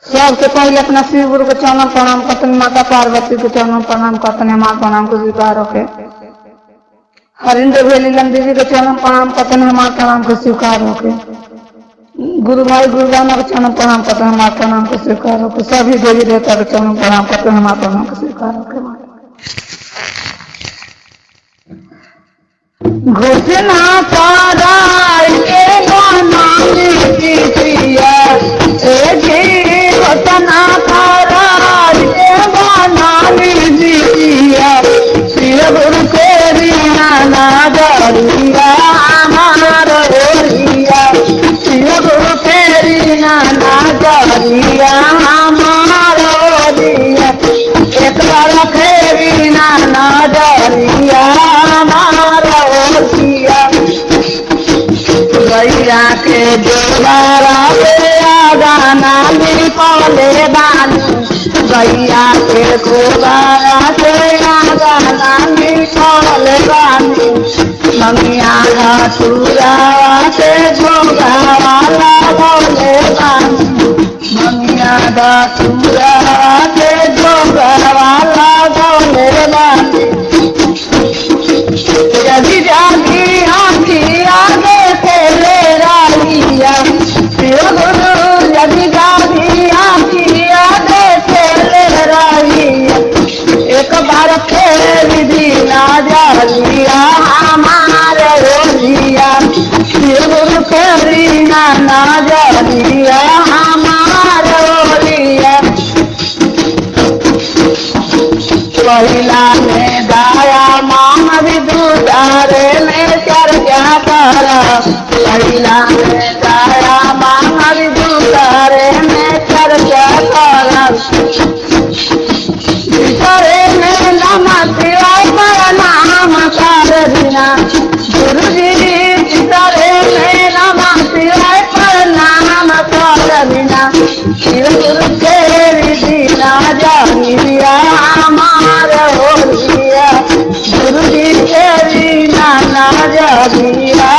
सबसे पहले अपना शिव गुरु को चरण प्रणाम करते, माता पार्वती को चरण प्रणाम करते, हमारा प्रणाम को स्वीकार होके। हरिंद्र लीलन देवी को चरण प्रणाम करते, हमारा प्रणाम को स्वीकार होके। गुरु भाई गुरु गाना को चरण प्रणाम करते, हमारा प्रणाम को स्वीकार होके। सभी देवी देवता को चरण प्रणाम करते, हमारा प्रणाम को स्वीकार होके। घोषणा एक बार फेरी नाना डरिया गैया के जोगारा गाना लिपले बानी, गैया के गोबारा से गाना लिपले बानी। ममिया हसुरा से जोगारा लगले बानी, ममिया हसुरा से जोगारा लगले बानी। यदि जागी आखिया यदि गाड़ी आखिया देखे ले रही, एक बार फेर दीना जलिया हमारे रोलिया, शिव फेरी नाना जलिया हमारे रोलिया। पहिला में दाया माम विदुदारे में चर्चा कर, पहिला में दाया माम विदुदारे में चर्चा कर। करे में नमः शिवाय प्रणाम कर दिना, गुरु जी करे में नमः शिवाय प्रणाम कर दिना। शिव गुरु तेरी दीना जानिया हमारे होलिया, गुरु जी तेरी नाना जानिया।